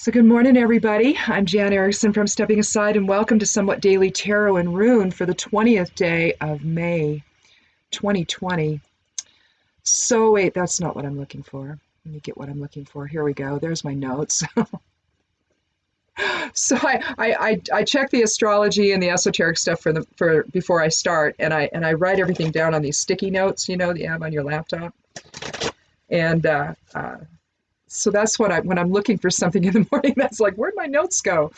So good morning, everybody. I'm Jan Erickson from Stepping Aside, and welcome to Somewhat Daily Tarot and Rune for the 20th day of May, 2020. So wait, that's not what I'm looking for. Let me get what I'm looking for. Here we go. There's my notes. So I check the astrology and the esoteric stuff for before I start, and I write everything down on these sticky notes, that you have on your laptop, and so that's what when I'm looking for something in the morning, that's like, where'd my notes go?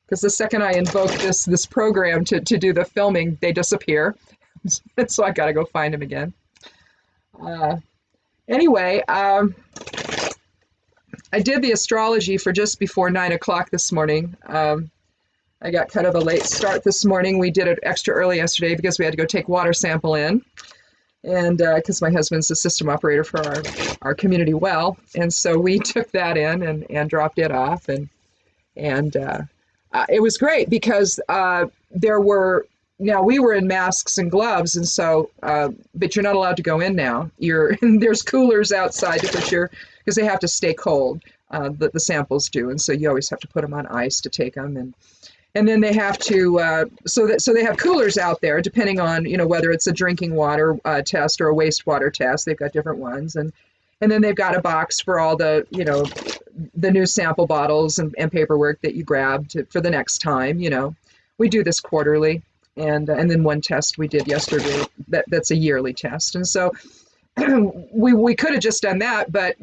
Because the second I invoke this program to do the filming, they disappear. And so I got to go find them again. Anyway, I did the astrology for just before 9 o'clock this morning. I got kind of a late start this morning. We did it extra early yesterday because we had to go take water sample in. And because my husband's the system operator for our community well, and so we took that in and dropped it off, and it was great because we were in masks and gloves, and so but you're not allowed to go in now. There's coolers outside to put because they have to stay cold. The samples do, and so you always have to put them on ice to take them, and then they have to, so they have coolers out there, depending on, whether it's a drinking water test or a wastewater test. They've got different ones. And then they've got a box for all the, the new sample bottles and paperwork that you grabbed for the next time. We do this quarterly. And then one test we did yesterday, that's a yearly test. And so we could have just done that, but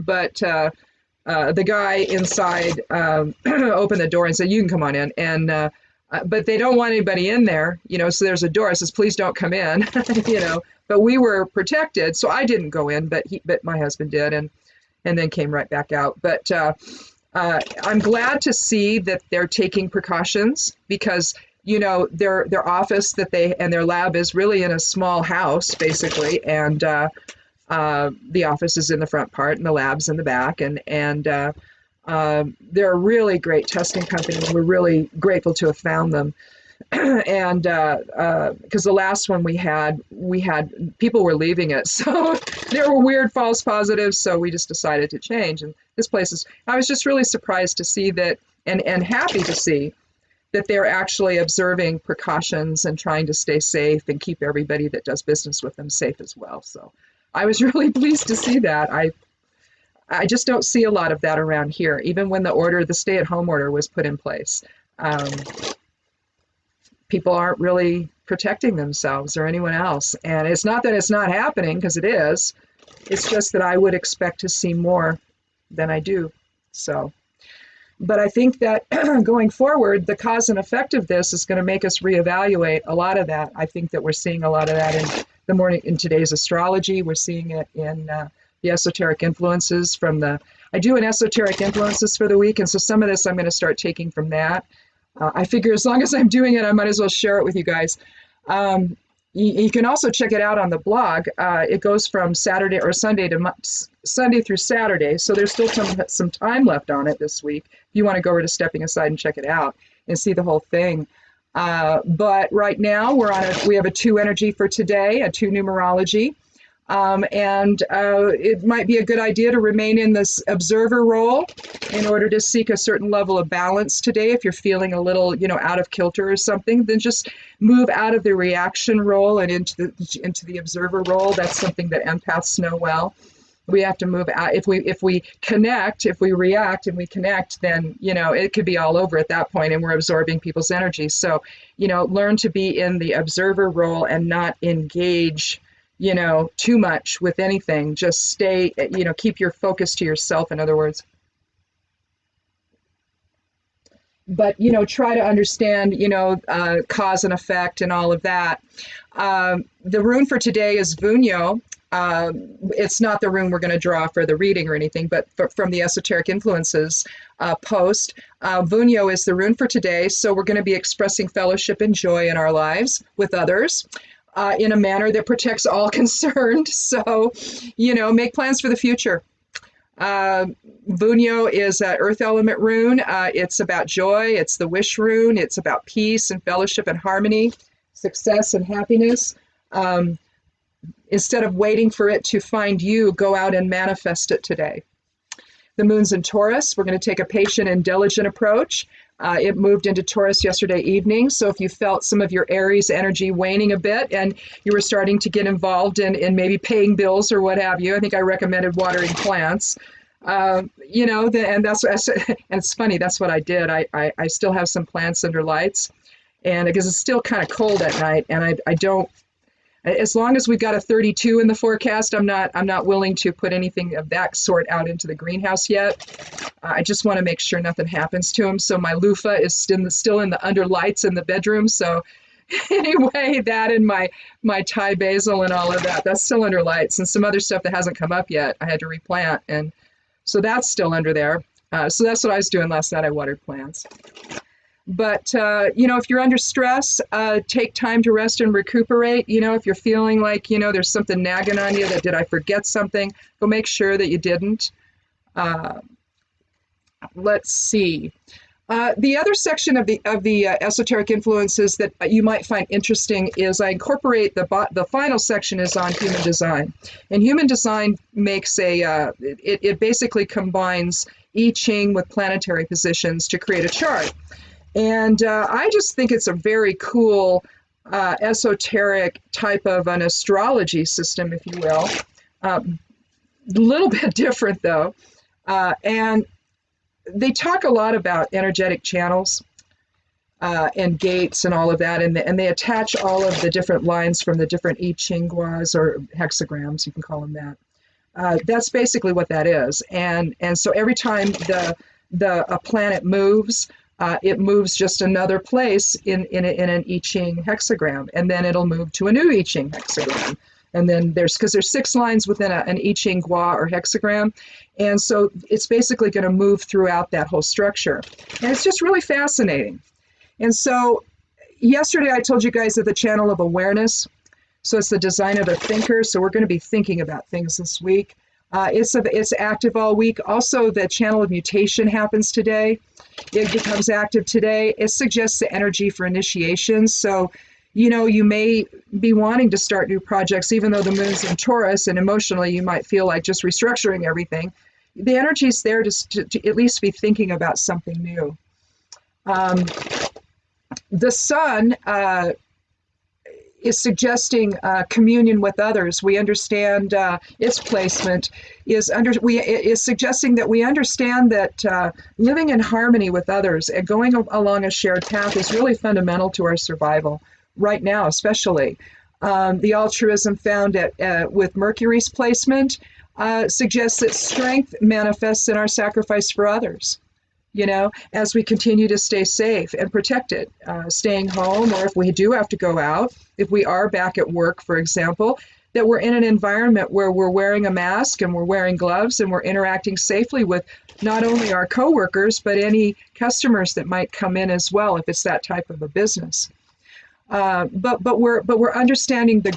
the guy inside opened the door and said, "You can come on in." And but they don't want anybody in there, so there's a door. It says, "Please don't come in," But we were protected, so I didn't go in, but my husband did, and then came right back out. But I'm glad to see that they're taking precautions because their office and their lab is really in a small house basically, and the office is in the front part and the lab's in the back, and they're a really great testing company, and we're really grateful to have found them. And because the last one we had people were leaving it, so there were weird false positives, so we just decided to change. And this place I was just really surprised to see that, and happy to see that they're actually observing precautions and trying to stay safe and keep everybody that does business with them safe as well. So I was really pleased to see that. I just don't see a lot of that around here. Even when the stay-at-home order was put in place, people aren't really protecting themselves or anyone else. And it's not that it's not happening, because it is. It's just that I would expect to see more than I do. So, but I think that going forward, the cause and effect of this is going to make us reevaluate a lot of that. I think that we're seeing a lot of that in today's astrology. We're seeing it in the esoteric influences I do an esoteric influences for the week, and so some of this I'm going to start taking from that. I figure as long as I'm doing it, I might as well share it with you guys. You can also check it out on the blog. It goes from Saturday through Saturday, so there's still some time left on it this week. If you want to go over to Stepping Aside and check it out and see the whole thing. But right now we have a 2 energy for today, a 2 numerology. And it might be a good idea to remain in this observer role in order to seek a certain level of balance today. If you're feeling a little, out of kilter or something, then just move out of the reaction role and into the observer role. That's something that empaths know well. We have to move out. If we react and we connect, then, it could be all over at that point, and we're absorbing people's energy. So, learn to be in the observer role and not engage too much with anything. Just stay, keep your focus to yourself, in other words. But, try to understand, cause and effect and all of that. The rune for today is Vunyo. It's not the rune we're going to draw for the reading or anything, but from the Esoteric Influences post. Vunyo is the rune for today, so we're going to be expressing fellowship and joy in our lives with others. In a manner that protects all concerned. So, make plans for the future. Vunyo is an earth element rune. It's about joy. It's the wish rune. It's about peace and fellowship and harmony, success and happiness. Instead of waiting for it to find you, go out and manifest it today. The moon's in Taurus. We're going to take a patient and diligent approach. It moved into Taurus yesterday evening. So if you felt some of your Aries energy waning a bit and you were starting to get involved in maybe paying bills or what have you, I think I recommended watering plants. You know, and and it's funny, that's what I did. I still have some plants under lights, and because it's still kind of cold at night, and I don't, as long as we've got a 32 in the forecast, I'm not willing to put anything of that sort out into the greenhouse yet. I just want to make sure nothing happens to them. So my loofah is still in the under lights in the bedroom. So anyway, that and my Thai basil and all of that's still under lights, and some other stuff that hasn't come up yet. I had to replant, and so that's still under there. So that's what I was doing last night. I watered plants. But, you know, if you're under stress, take time to rest and recuperate. You know, if you're feeling like, you know, there's something nagging on you that, did I forget something? Go make sure that you didn't. Let's see. The other section of the esoteric influences that you might find interesting is I incorporate the final section is on human design. And human design makes it basically combines I Ching with planetary positions to create a chart. And I just think it's a very cool esoteric type of an astrology system, if you will. A little bit different, though. And they talk a lot about energetic channels and gates and all of that. And they attach all of the different lines from the different I Ching guas or hexagrams, you can call them that. That's basically what that is. And so every time a planet moves, it moves just another place in an I Ching hexagram, and then it'll move to a new I Ching hexagram. And then because there's 6 lines within an I Ching gua or hexagram, and so it's basically going to move throughout that whole structure. And it's just really fascinating. And so yesterday I told you guys that the channel of awareness, so it's the design of a thinker, so we're going to be thinking about things this week. It's active all week. Also, the channel of mutation happens today. It becomes active today. It suggests the energy for initiation. So, you know, you may be wanting to start new projects, even though the moon's in Taurus, and emotionally you might feel like just restructuring everything. The energy's there to at least be thinking about something new. The sun is suggesting communion with others. We understand its placement is suggesting that we understand that living in harmony with others and going along a shared path is really fundamental to our survival right now, especially. The altruism found with Mercury's placement suggests that strength manifests in our sacrifice for others. You know, as we continue to stay safe and protected, staying home, or if we do have to go out, if we are back at work, for example, that we're in an environment where we're wearing a mask and we're wearing gloves and we're interacting safely with not only our coworkers, but any customers that might come in as well, if it's that type of a business. But we're understanding the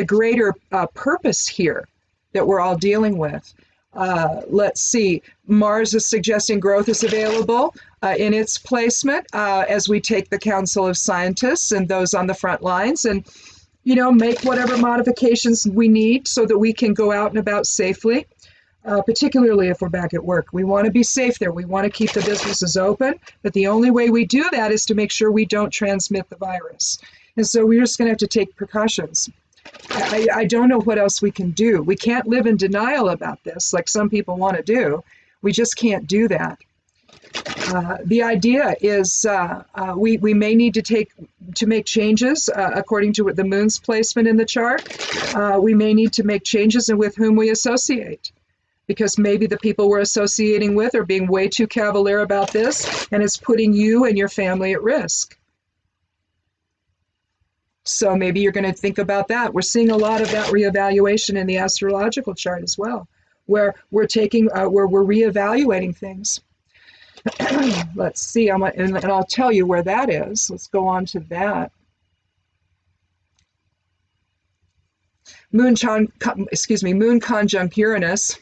greater purpose here that we're all dealing with. Let's see, Mars is suggesting growth is available in its placement as we take the counsel of scientists and those on the front lines and, you know, make whatever modifications we need so that we can go out and about safely, particularly if we're back at work. We want to be safe there. We want to keep the businesses open, but the only way we do that is to make sure we don't transmit the virus. And so we're just going to have to take precautions. I don't know what else we can do. We can't live in denial about this like some people want to do. We just can't do that. The idea is we may need to make changes according to the moon's placement in the chart. We may need to make changes in with whom we associate, because maybe the people we're associating with are being way too cavalier about this, and it's putting you and your family at risk. So maybe you're going to think about that. We're seeing a lot of that reevaluation in the astrological chart as well, where we're reevaluating things. Let's see, and I'll tell you where that is. Let's go on to that. Moon conjunct Uranus.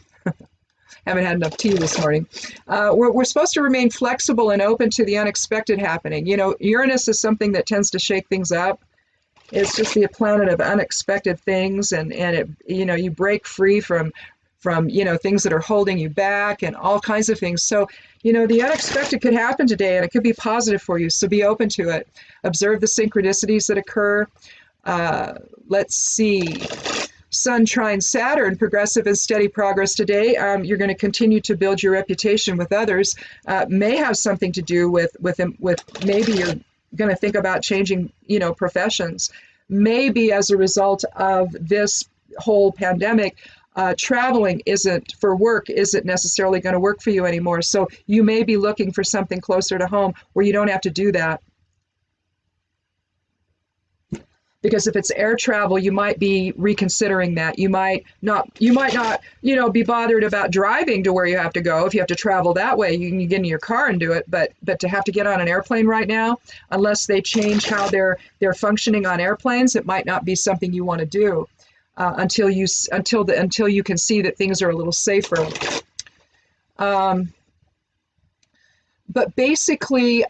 Haven't had enough tea this morning. We're supposed to remain flexible and open to the unexpected happening. You know, Uranus is something that tends to shake things up. It's just the planet of unexpected things, and it, you know, you break free from things that are holding you back and all kinds of things. So, the unexpected could happen today, and it could be positive for you. So be open to it. Observe the synchronicities that occur. Let's see. Sun trine Saturn, progressive and steady progress today. You're going to continue to build your reputation with others. May have something to do with maybe you're going to think about changing, professions. Maybe as a result of this whole pandemic, traveling for work isn't necessarily going to work for you anymore. So you may be looking for something closer to home where you don't have to do that. Because if it's air travel, you might be reconsidering that. You might not, be bothered about driving to where you have to go. If you have to travel that way, you can get in your car and do it. But to have to get on an airplane right now, unless they change how they're functioning on airplanes, it might not be something you want to do until you can see that things are a little safer. But basically,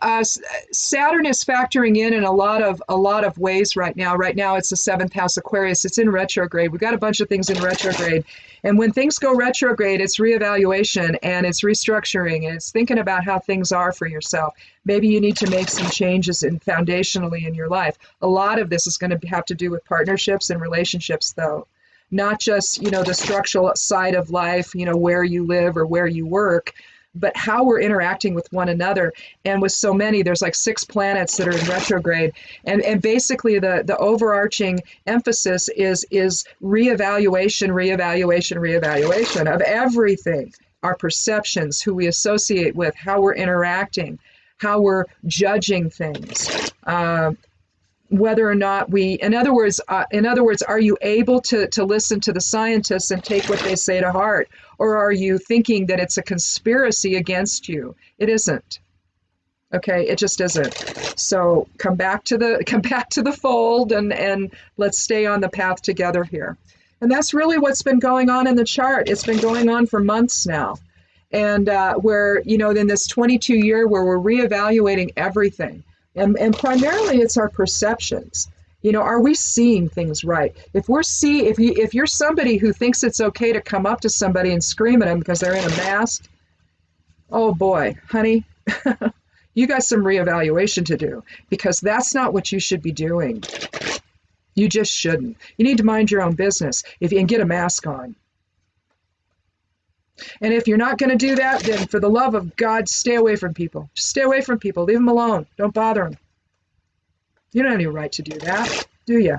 Saturn is factoring in a lot of ways right now. Right now, it's the 7th house Aquarius. It's in retrograde. We've got a bunch of things in retrograde. And when things go retrograde, it's reevaluation and it's restructuring and it's thinking about how things are for yourself. Maybe you need to make some changes foundationally in your life. A lot of this is going to have to do with partnerships and relationships, though. Not just, the structural side of life, where you live or where you work, but how we're interacting with one another. And with so many, there's like 6 planets that are in retrograde. And basically the overarching emphasis is reevaluation of everything. Our perceptions, who we associate with, how we're interacting, how we're judging things. Whether or not in other words, are you able to listen to the scientists and take what they say to heart? Or are you thinking that it's a conspiracy against you? It isn't. Okay, it just isn't. So come back to the fold and let's stay on the path together here. And that's really what's been going on in the chart. It's been going on for months now. And where, in this 22 year where we're reevaluating everything. And primarily it's our perceptions. Are we seeing things right? If you're somebody who thinks it's okay to come up to somebody and scream at them because they're in a mask, oh boy, honey, you got some reevaluation to do, because that's not what you should be doing. You just shouldn't. You need to mind your own business and get a mask on. And if you're not going to do that, then for the love of God, stay away from people. Just stay away from people. Leave them alone. Don't bother them. You don't have any right to do that, do you?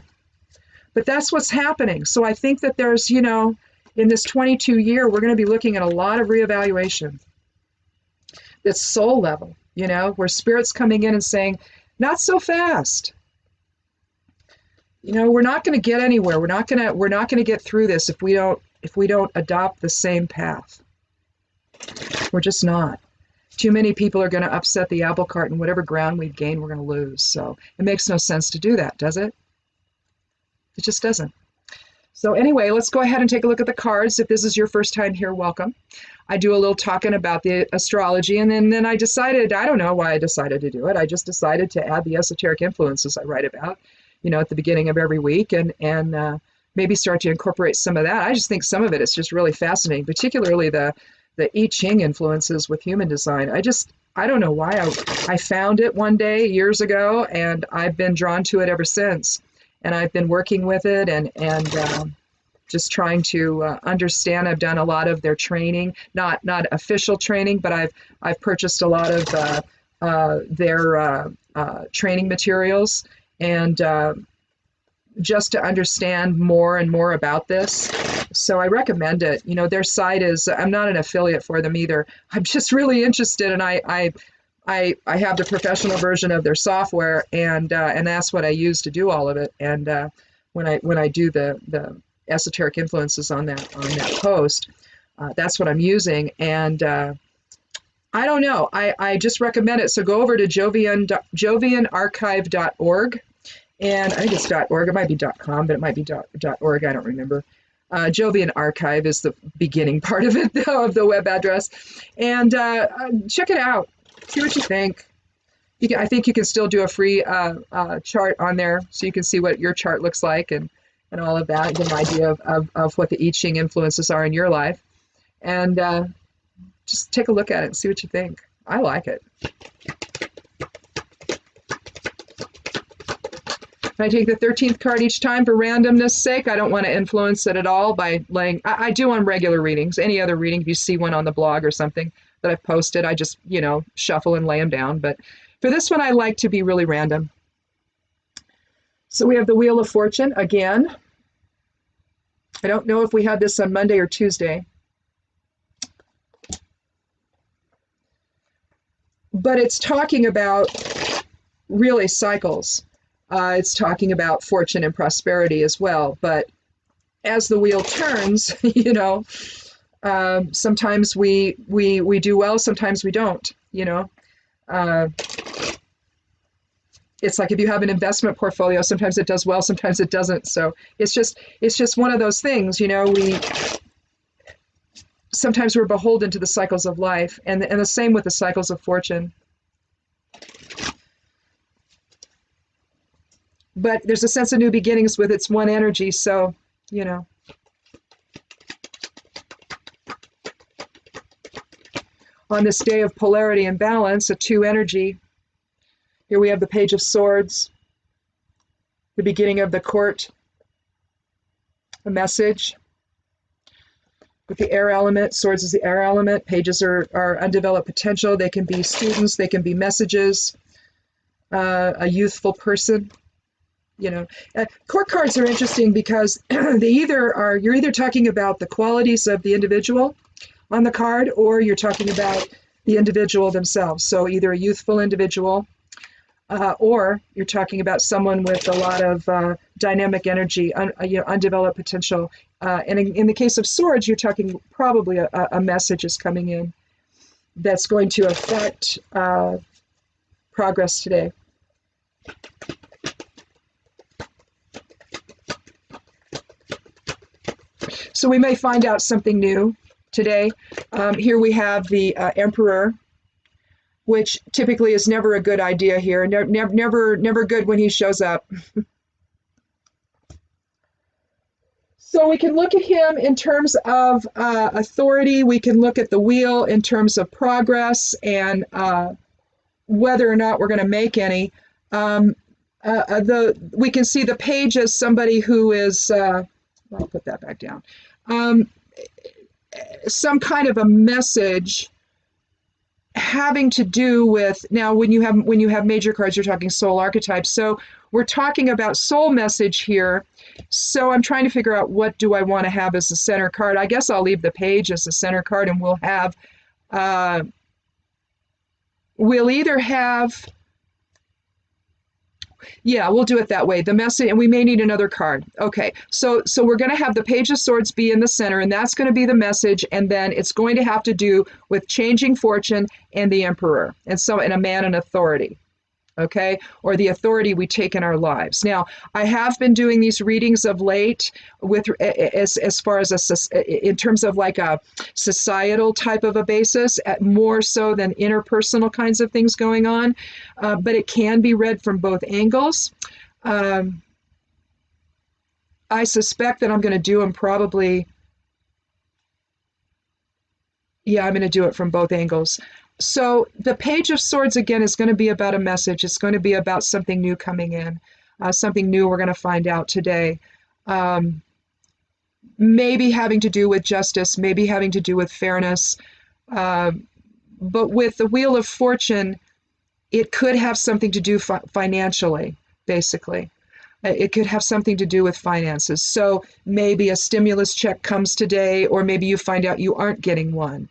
But that's what's happening. So I think that there's, in this 22 year, we're going to be looking at a lot of reevaluation. That's soul level, where spirit's coming in and saying, not so fast. We're not going to get anywhere. We're not going to get through this if we don't adopt the same path. We're just not. Too many people are going to upset the apple cart, and whatever ground we've gained, we're going to lose. So it makes no sense to do that, does it? It just doesn't. So anyway, let's go ahead and take a look at the cards. If this is your first time here, welcome. I do a little talking about the astrology, and then I decided, I don't know why I decided to do it. I just decided to add the esoteric influences I write about, at the beginning of every week, and maybe start to incorporate some of that. I just think some of it is just really fascinating, particularly the I Ching influences with human design. I don't know why I found it one day years ago, and I've been drawn to it ever since. And I've been working with it and just trying to understand. I've done a lot of their training, not official training, but I've purchased a lot of their training materials, and just to understand more and more about this. So I recommend it. Their site is, I'm not an affiliate for them either. I'm just really interested, and I have the professional version of their software, and that's what I use to do all of it. And when I do the esoteric influences on that post, that's what I'm using. And I don't know. I just recommend it. So go over to jovianarchive.org. And I think it's .org. It might be .com, but it might be .org. I don't remember. Jovian Archive is the beginning part of it, though, of the web address. And check it out. See what you think. I think you can still do a free chart on there, so you can see what your chart looks like, and and all of that, get an idea of what the I Ching influences are in your life. And just take a look at it and see what you think. I like it. I take the 13th card each time for randomness sake. I don't want to influence it at all by laying, I do on regular readings. Any other reading, if you see one on the blog or something that I've posted, I just, shuffle and lay them down. But for this one, I like to be really random. So we have the Wheel of Fortune again. I don't know if we had this on Monday or Tuesday, but it's talking about really cycles. It's talking about fortune and prosperity as well. But as the wheel turns, sometimes we do well, sometimes we don't. It's like if you have an investment portfolio, sometimes it does well, sometimes it doesn't. So it's just one of those things. Sometimes we're beholden to the cycles of life, and the same with the cycles of fortune. But there's a sense of new beginnings with its one energy, so, On this day of polarity and balance, a 2 energy, here we have the Page of Swords, the beginning of the court, a message. With the air element, swords is the air element, pages are undeveloped potential. They can be students, they can be messages, a youthful person. Court cards are interesting because you're either talking about the qualities of the individual on the card, or you're talking about the individual themselves. So either a youthful individual, or you're talking about someone with a lot of dynamic energy, undeveloped potential. And in the case of swords, you're talking probably a message is coming in that's going to affect progress today. So we may find out something new today. Here we have the Emperor, which typically is never a good idea here. Never good when he shows up. So we can look at him in terms of authority. We can look at the wheel in terms of progress and whether or not we're going to make any. We can see the page as somebody who is, I'll put that back down. Some kind of a message having to do with, now when you have major cards, you're talking soul archetypes. So we're talking about soul message here. So I'm trying to figure out, what do I want to have as the center card? I guess I'll leave the page as the center card, and we'll either have, we'll do it that way. The message, and we may need another card. Okay, so we're going to have the Page of Swords be in the center, and that's going to be the message, and then it's going to have to do with changing fortune and the Emperor, and a man in authority. Okay, or the authority we take in our lives. Now, I have been doing these readings of late with as far as in terms of like a societal type of a basis, more so than interpersonal kinds of things going on, but it can be read from both angles. I suspect that I'm going to do them probably. Yeah, I'm going to do it from both angles. So the Page of Swords, again, is going to be about a message. It's going to be about something new coming in, something new we're going to find out today. Maybe having to do with justice, maybe having to do with fairness. But with the Wheel of Fortune, it could have something to do financially, basically. It could have something to do with finances. So maybe a stimulus check comes today, or maybe you find out you aren't getting one.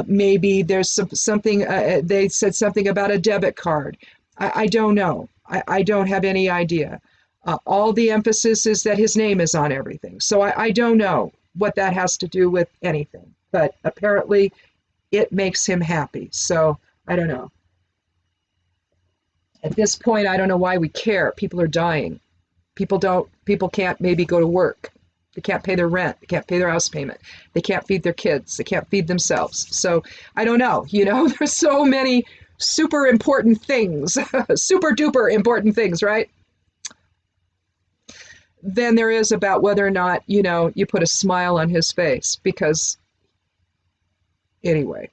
Maybe there's something, they said something about a debit card. I don't know. I don't have any idea. All the emphasis is that his name is on everything. So I don't know what that has to do with anything. But apparently it makes him happy. So I don't know. At this point, I don't know why we care. People are dying. People can't maybe go to work. They can't pay their rent. They can't pay their house payment. They can't feed their kids. They can't feed themselves. So I don't know, there's so many super important things, super duper important things, right? than there is about whether or not, you know, you put a smile on his face. Because, anyway.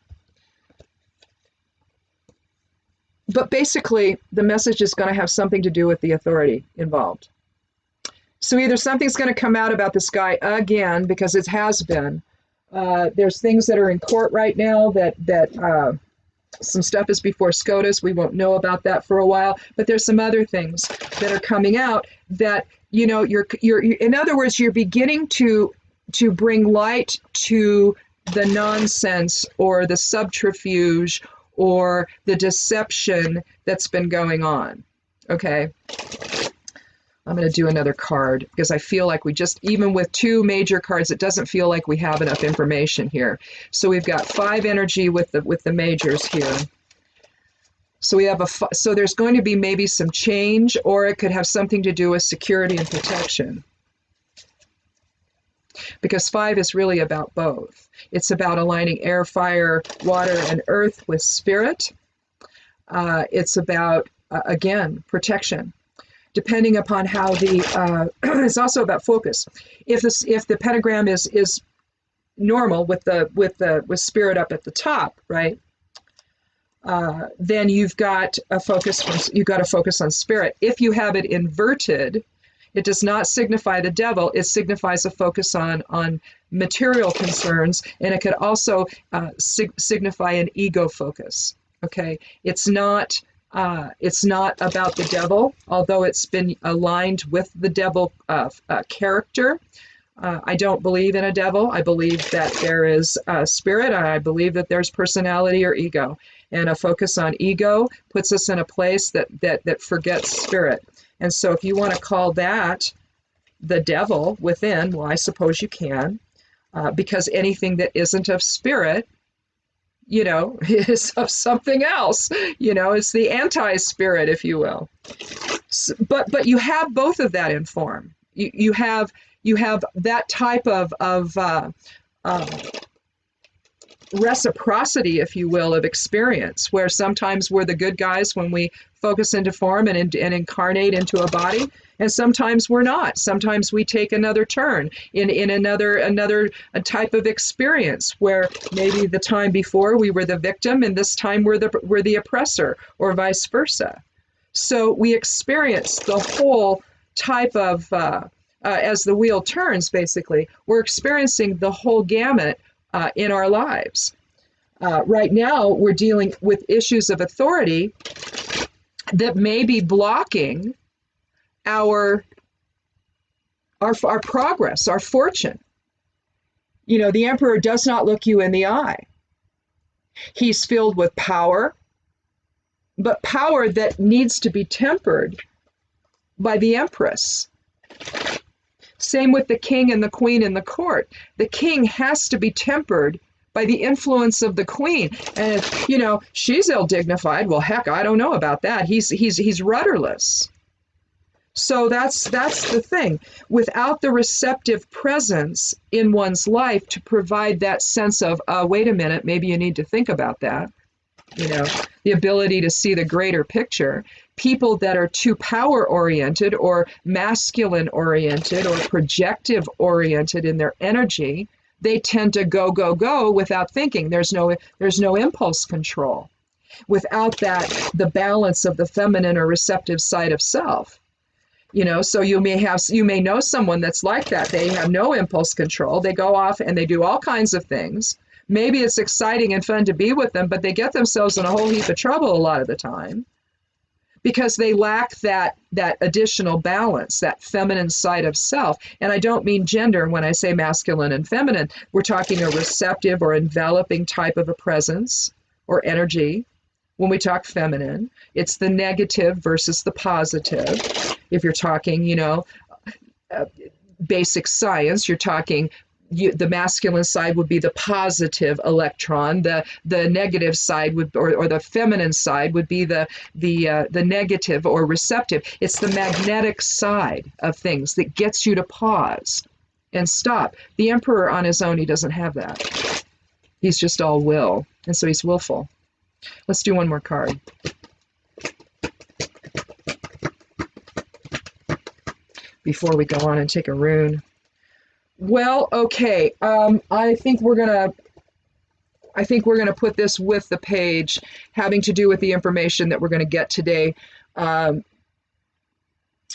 But basically, the message is going to have something to do with the authority involved. So either something's going to come out about this guy again, because it has been. There's things that are in court right now that some stuff is before SCOTUS. We won't know about that for a while. But there's some other things that are coming out that, you know, you're in other words, you're beginning to bring light to the nonsense or the subterfuge or the deception that's been going on. Okay. I'm going to do another card because I feel like we just, even with two major cards, it doesn't feel like we have enough information here. So we've got 5 energy with the majors here. So we have so there's going to be maybe some change, or it could have something to do with security and protection. Because 5 is really about both. It's about aligning air, fire, water, and earth with spirit. It's about, again, protection. Depending upon how the, it's also about focus. If the pentagram is normal with spirit up at the top, right? Then you've got a focus on spirit. If you have it inverted, it does not signify the devil. It signifies a focus on material concerns, and it could also signify an ego focus. Okay, it's not about the devil, although it's been aligned with the devil character. I don't believe in a devil. I believe that there is a spirit, and I believe that there's personality or ego. And a focus on ego puts us in a place that forgets spirit. And so if you want to call that the devil within, well, I suppose you can, because anything that isn't of spirit, you know, is of something else. You know, it's the anti-spirit, if you will. So, but you have both of that in form. You have that type of reciprocity, if you will, of experience, where sometimes we're the good guys when we focus into form and incarnate into a body, and sometimes we're not. Sometimes we take another turn in another type of experience, where maybe the time before we were the victim and this time we're the oppressor, or vice versa. So we experience the whole type of as the wheel turns, basically, we're experiencing the whole gamut in our lives. Right now, we're dealing with issues of authority that may be blocking our progress, our fortune. You know, the emperor does not look you in the eye. He's filled with power, but power that needs to be tempered by the empress. Same with the king and the queen in the court. The king has to be tempered by the influence of the queen. And, you know, she's ill-dignified. Well, heck, I don't know about that. He's rudderless. So that's the thing. Without the receptive presence in one's life to provide that sense of, wait a minute, maybe you need to think about that. You know, the ability to see the greater picture. People that are too power-oriented or masculine-oriented or projective-oriented in their energy, they tend to go without thinking. There's no impulse control. Without that, the balance of the feminine or receptive side of self. You know, so you may know someone that's like that. They have no impulse control. They go off and they do all kinds of things. Maybe it's exciting and fun to be with them, but they get themselves in a whole heap of trouble a lot of the time because they lack that additional balance, that feminine side of self. And I don't mean gender when I say masculine and feminine. We're talking a receptive or enveloping type of a presence or energy. When we talk feminine, it's the negative versus the positive. If you're talking, you know, basic science, you're talking the masculine side would be the positive electron, the negative side would, or the feminine side would be the negative or receptive. It's the magnetic side of things that gets you to pause and stop. The emperor on his own, he doesn't have that. He's just all will, and so he's willful. Let's do one more card. before we go on and take a rune. Well, okay. I think we're gonna put this with the page having to do with the information that we're going to get today.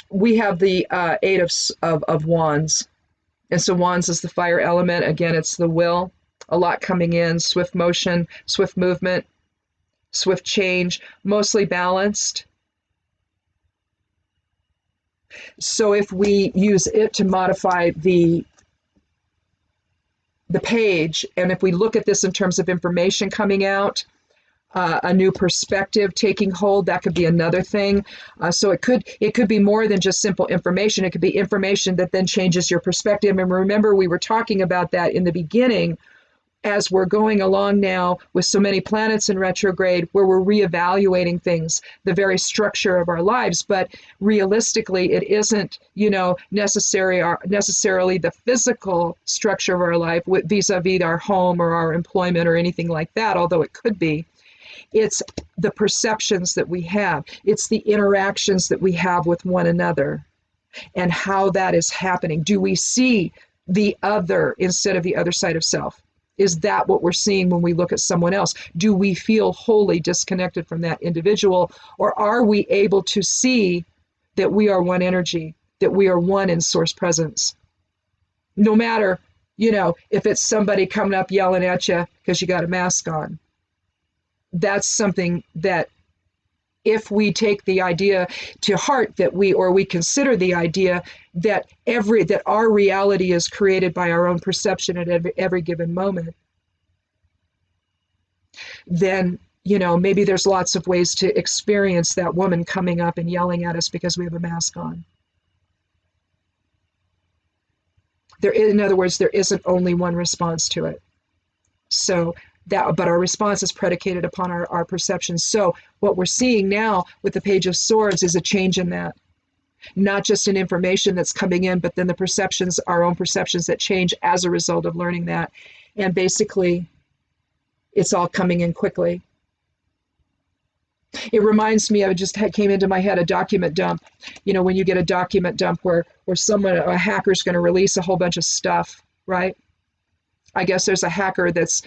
We have the Eight of Wands. And so Wands is the fire element. Again, it's the will. A lot coming in, swift motion, swift movement, swift change, mostly balanced. So if we use it to modify the page, and if we look at this in terms of information coming out, a new perspective taking hold, that could be another thing. So it could be more than just simple information. It could be information that then changes your perspective. And remember, we were talking about that in the beginning, as we're going along now with so many planets in retrograde, where we're reevaluating things, the very structure of our lives. But realistically, it isn't, necessarily the physical structure of our life vis-a-vis our home or our employment or anything like that, although it could be. It's the perceptions that we have. It's the interactions that we have with one another and how that is happening. Do we see the other instead of the other side of self? Is that what we're seeing when we look at someone else? Do we feel wholly disconnected from that individual? Or are we able to see that we are one energy, that we are one in source presence? No matter, if it's somebody coming up yelling at you because you got a mask on. That's something that if we take the idea to heart that we consider the idea that our reality is created by our own perception at every given moment, then maybe there's lots of ways to experience that woman coming up and yelling at us because we have a mask on. In other words, there isn't only one response to it. But our response is predicated upon our perceptions. So what we're seeing now with the Page of Swords is a change in that. Not just in information that's coming in, but then the perceptions, our own perceptions that change as a result of learning that. And basically, it's all coming in quickly. It reminds me of, it just came into my head, a document dump. When you get a document dump where a hacker's going to release a whole bunch of stuff, right? I guess there's a hacker that's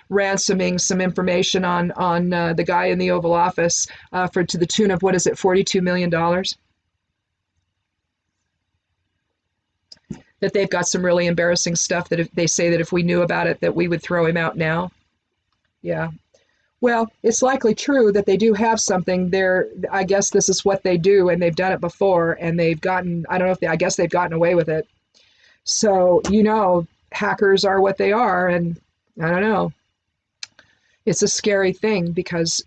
ransoming some information on the guy in the Oval Office to the tune of, $42 million. That they've got some really embarrassing stuff that if they say that if we knew about it, that we would throw him out now. Yeah. Well, it's likely true that they do have something there. I guess this is what they do, and they've done it before, and they've gotten away with it. So, hackers are what they are, and I don't know. It's a scary thing because,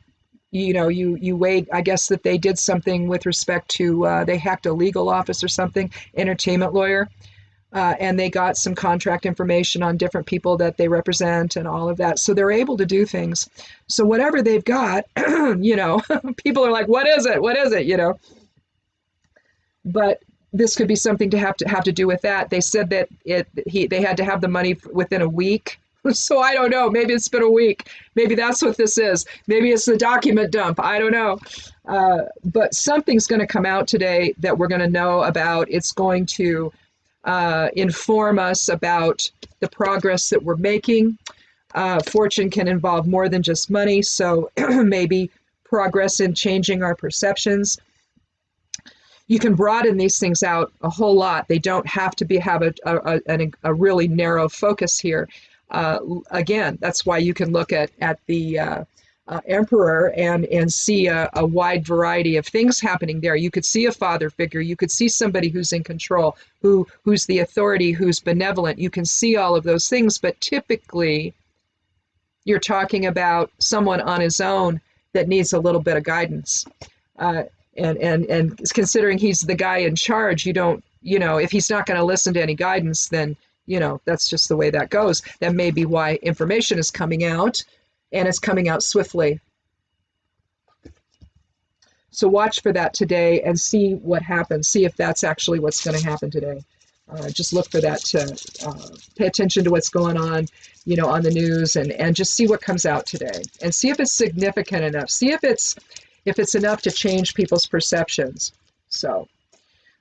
you wait. I guess that they did something with respect to, they hacked a legal office or something, entertainment lawyer, and they got some contract information on different people that they represent and all of that. So they're able to do things. So whatever they've got, people are like, what is it? What is it? But this could be something to have to do with that. They said that they had to have the money within a week. So I don't know. Maybe it's been a week. Maybe that's what this is. Maybe it's the document dump. I don't know. But something's going to come out today that we're going to know about. It's going to inform us about the progress that we're making. Fortune can involve more than just money. So maybe progress in changing our perceptions. You can broaden these things out a whole lot. They don't have to have a really narrow focus here. Again, that's why you can look at the emperor and see a wide variety of things happening there. You could see a father figure. You could see somebody who's in control, who's the authority, who's benevolent. You can see all of those things, but typically you're talking about someone on his own that needs a little bit of guidance. And considering he's the guy in charge, if he's not going to listen to any guidance, then, that's just the way that goes. That may be why information is coming out, and it's coming out swiftly. So watch for that today and see what happens. See if that's actually what's going to happen today. Just look for that. Pay attention to what's going on, on the news, and just see what comes out today, and see if it's significant enough. See if it's enough to change people's perceptions. So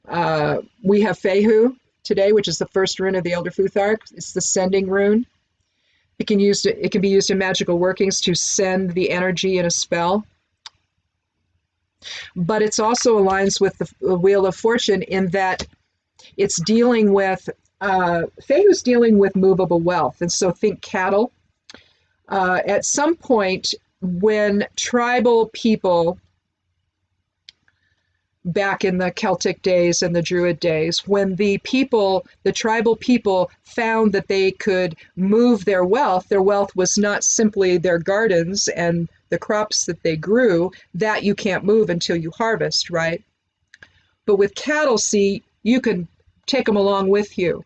We have Fehu today, which is the first rune of the Elder Futhark. It's the sending rune. It can be used in magical workings to send the energy in a spell. But it's also aligns with the Wheel of Fortune in that it's dealing with Fehu's dealing with movable wealth, and so think cattle. At some point, when tribal people back in the Celtic days and the Druid days, when the tribal people found that they could move their wealth was not simply their gardens and the crops that they grew, that you can't move until you harvest, right? But with cattle, see, you can take them along with you,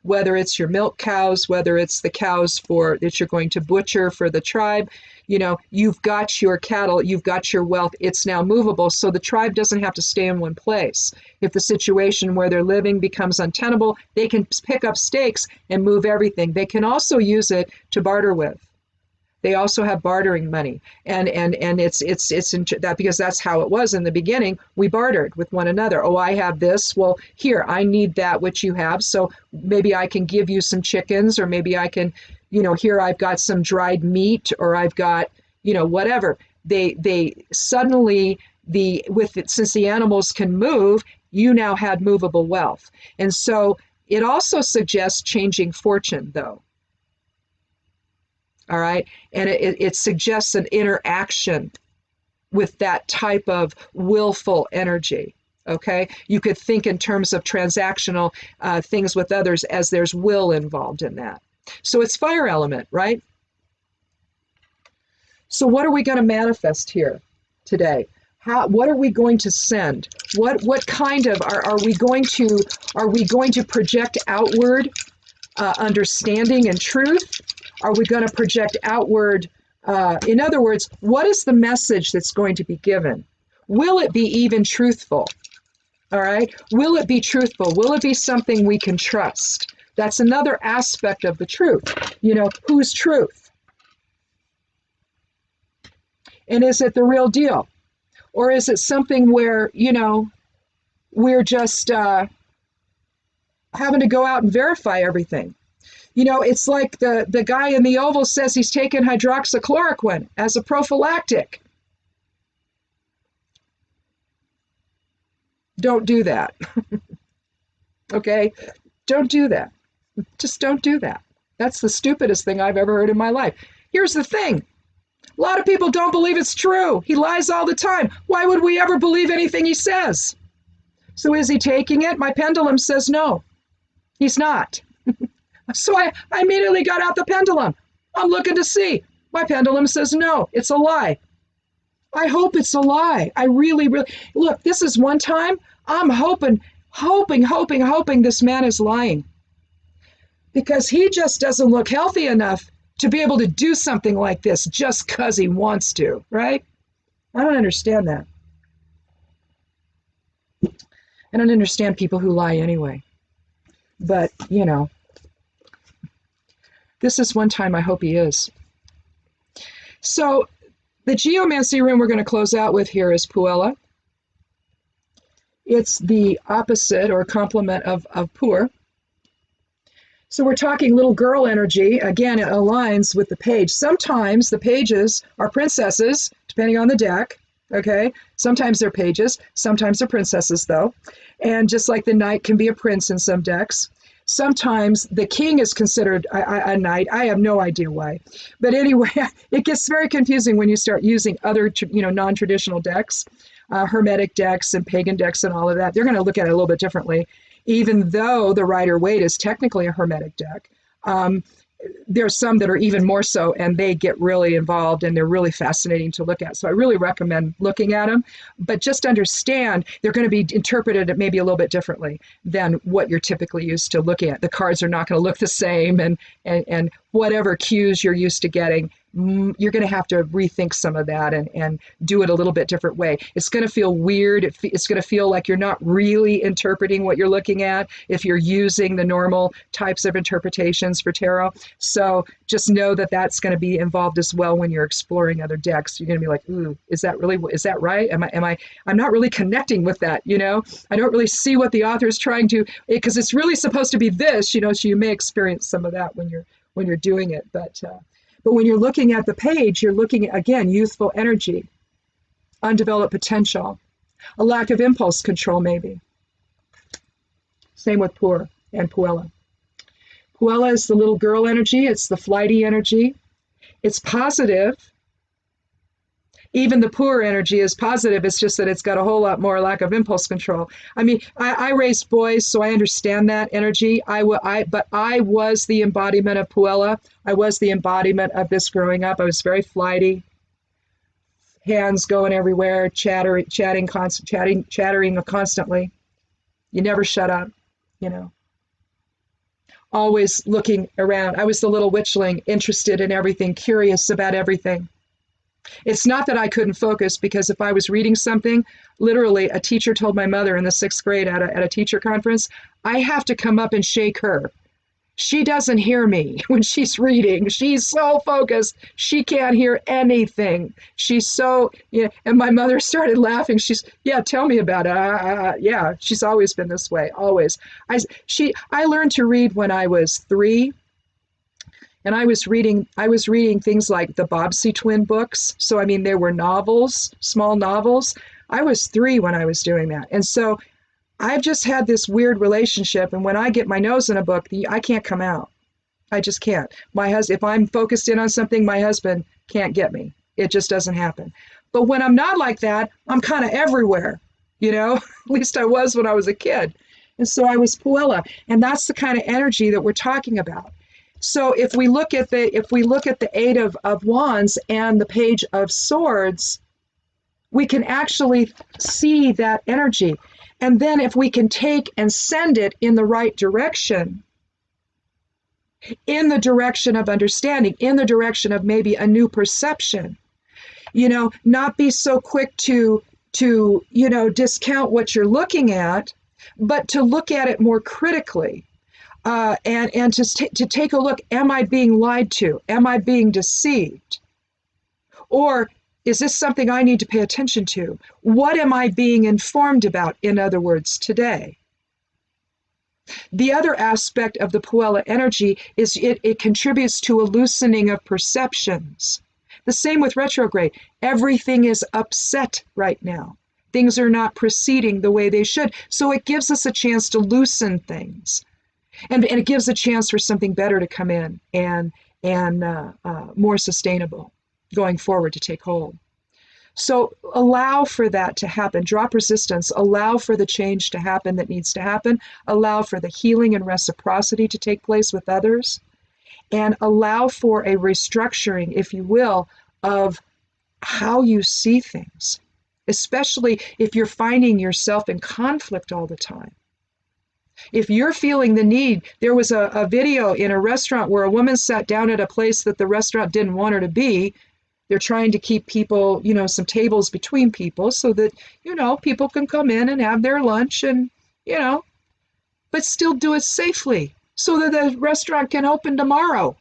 whether it's your milk cows, whether it's the cows that you're going to butcher for the tribe. You've got your cattle, you've got your wealth, it's now movable, so the tribe doesn't have to stay in one place. If the situation where they're living becomes untenable, they can pick up stakes and move everything. They can also use it to barter with. They also have bartering money, and it's that, because that's how it was in the beginning. We bartered with one another. Oh, I have this. Well, here, I need that which you have, so maybe I can give you some chickens, or maybe I can, here I've got some dried meat, or I've got, whatever. They suddenly, since the animals can move, you now had movable wealth, and so it also suggests changing fortune, though. All right. And it suggests an interaction with that type of willful energy. Okay. You could think in terms of transactional things with others, as there's will involved in that. So it's fire element, right? So what are we going to manifest here today? What are we going to send? What kind of are we going to project outward understanding and truth? Are we going to project outward? In other words, what is the message that's going to be given? Will it be even truthful? All right. Will it be truthful? Will it be something we can trust? That's another aspect of the truth. Whose truth? And is it the real deal? Or is it something where, we're just having to go out and verify everything? It's like the guy in the Oval says he's taken hydroxychloroquine as a prophylactic. Don't do that. Okay? Don't do that. Just don't do that. That's the stupidest thing I've ever heard in my life. Here's the thing. A lot of people don't believe it's true. He lies all the time. Why would we ever believe anything he says? So is he taking it? My pendulum says no. He's not. So I immediately got out the pendulum. I'm looking to see. My pendulum says no, it's a lie. I hope it's a lie. I really, look, this is one time I'm hoping this man is lying. Because he just doesn't look healthy enough to be able to do something like this just because he wants to, right? I don't understand that. I don't understand people who lie anyway. But, this is one time I hope he is. So the geomancy rune we're going to close out with here is Puella. It's the opposite or complement of Pur. So we're talking little girl energy. Again, it aligns with the page. Sometimes the pages are princesses, depending on the deck. Okay, sometimes they're pages, sometimes they're princesses, though. And just like the knight can be a prince in some decks. Sometimes the king is considered a knight. I have no idea why. But anyway, it gets very confusing when you start using other, non-traditional decks, hermetic decks and pagan decks and all of that. They're going to look at it a little bit differently. Even though the Rider-Waite is technically a hermetic deck, there's some that are even more so, and they get really involved and they're really fascinating to look at. So I really recommend looking at them, but just understand they're going to be interpreted maybe a little bit differently than what you're typically used to looking at. The cards are not going to look the same, and whatever cues you're used to getting you're going to have to rethink some of that and do it a little bit different way. It's going to feel weird. It's going to feel like you're not really interpreting what you're looking at if you're using the normal types of interpretations for tarot. So just know that that's going to be involved as well when you're exploring other decks. You're going to be like, ooh, is that right? I'm not really connecting with that, you know? I don't really see what the author is trying to, because it's really supposed to be this, you know, so you may experience some of that when you're doing it. But when you're looking at the page, you're looking at, again, youthful energy, undeveloped potential, a lack of impulse control, maybe. Same with Pure and Puella. Puella is the little girl energy. It's the flighty energy. It's positive. Even the Pure energy is positive. It's just that it's got a whole lot more lack of impulse control. I mean, I raised boys, so I understand that energy. But I was the embodiment of Puella. I was the embodiment of this growing up. I was very flighty, hands going everywhere, chattering constantly. You never shut up, you know. Always looking around. I was the little witchling, interested in everything, curious about everything. It's not that I couldn't focus, because if I was reading something, literally a teacher told my mother in the 6th grade at a teacher conference, I have to come up and shake her. She doesn't hear me when she's reading. She's so focused. She can't hear anything. She's so, you know, and my mother started laughing. Yeah, tell me about it. Yeah, she's always been this way, always. I learned to read when I was 3. And I was reading things like the Bobbsey twin books. So, I mean, there were novels, small novels. I was 3 when I was doing that. And so I've just had this weird relationship. And when I get my nose in a book, I can't come out. I just can't. If I'm focused in on something, my husband can't get me. It just doesn't happen. But when I'm not like that, I'm kind of everywhere, you know, at least I was when I was a kid. And so I was Puella. And that's the kind of energy that we're talking about. So if we look at the 8 of Wands and the Page of Swords, we can actually see that energy. And then if we can take and send it in the right direction, in the direction of understanding, in the direction of maybe a new perception, you know, not be so quick to you know, discount what you're looking at, but to look at it more critically. And to take a look, am I being lied to? Am I being deceived? Or is this something I need to pay attention to? What am I being informed about, in other words, today? The other aspect of the Puella energy is it contributes to a loosening of perceptions. The same with retrograde. Everything is upset right now. Things are not proceeding the way they should. So it gives us a chance to loosen things. And it gives a chance for something better to come in and more sustainable going forward to take hold. So allow for that to happen. Drop resistance. Allow for the change to happen that needs to happen. Allow for the healing and reciprocity to take place with others. And allow for a restructuring, if you will, of how you see things, especially if you're finding yourself in conflict all the time. If you're feeling the need, there was a video in a restaurant where a woman sat down at a place that the restaurant didn't want her to be. They're trying to keep people, you know, some tables between people so that, you know, people can come in and have their lunch and, you know, but still do it safely so that the restaurant can open tomorrow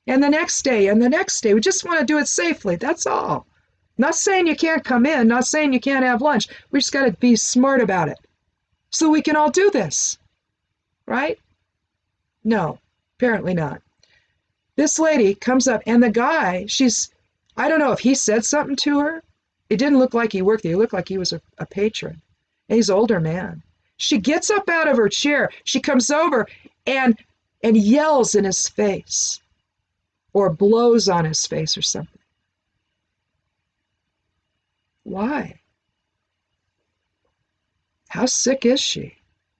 and the next day and the next day. We just want to do it safely. That's all. Not saying you can't come in, not saying you can't have lunch. We just got to be smart about it so we can all do this. Right? No, apparently not. This lady comes up and the guy, I don't know if he said something to her. It didn't look like he worked there. He looked like he was a patron. And he's an older man. She gets up out of her chair. She comes over and yells in his face or blows on his face or something. Why? How sick is she?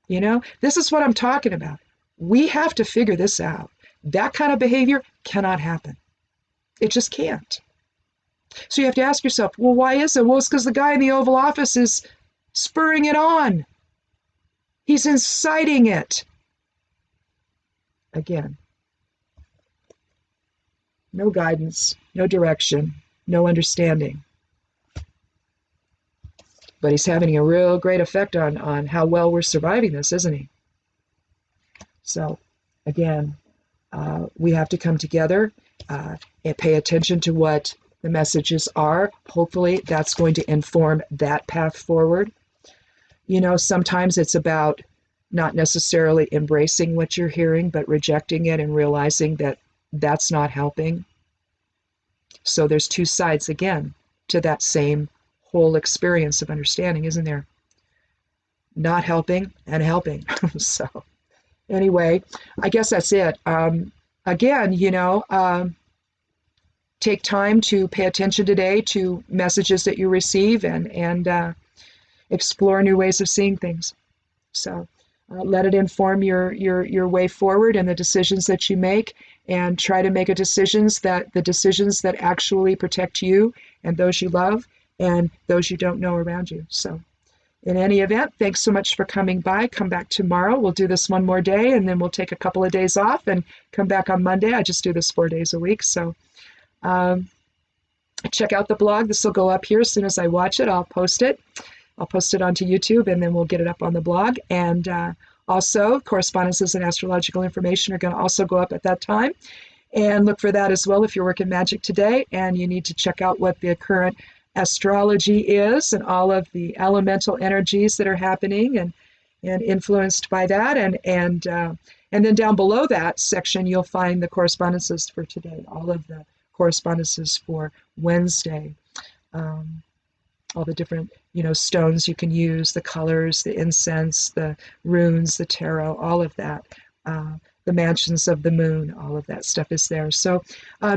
You know, this is what I'm talking about. We have to figure this out. That kind of behavior cannot happen. It just can't. So you have to ask yourself, well, why is it? Well, it's because the guy in the Oval Office is spurring it on. He's inciting it. Again, no guidance, no direction, no understanding. But he's having a real great effect on how well we're surviving this, isn't he? So, again, we have to come together and pay attention to what the messages are. Hopefully, that's going to inform that path forward. You know, sometimes it's about not necessarily embracing what you're hearing, but rejecting it and realizing that that's not helping. So there's two sides, again, to that same whole experience of understanding, isn't there? Not helping and helping. So anyway, I guess that's it. Again, you know, take time to pay attention today to messages that you receive and explore new ways of seeing things. So let it inform your way forward and the decisions that you make, and try to make the decisions that actually protect you and those you love and those you don't know around you. So in any event, thanks so much for coming by. Come back tomorrow. We'll do this one more day, and then we'll take a couple of days off and come back on Monday. I just do this 4 days a week. So check out the blog. This will go up here as soon as I watch it. I'll post it. I'll post it onto YouTube, and then we'll get it up on the blog. And also, correspondences and astrological information are going to also go up at that time. And look for that as well if you're working magic today and you need to check out what the current astrology is and all of the elemental energies that are happening and influenced by that. And then down below that section, you'll find the correspondences for today, all of the correspondences for Wednesday. All the different, you know, stones you can use, the colors, the incense, the runes, the tarot, all of that. The mansions of the moon, all of that stuff is there. So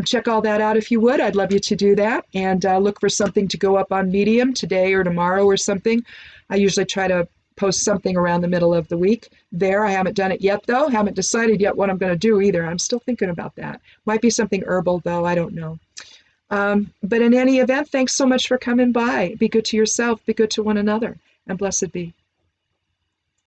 check all that out if you would. I'd love you to do that. And look for something to go up on Medium today or tomorrow or something. I usually try to post something around the middle of the week there. I haven't done it yet, though. Haven't decided yet what I'm going to do either. I'm still thinking about that. Might be something herbal, though. I don't know. But in any event, thanks so much for coming by. Be good to yourself. Be good to one another. And blessed be.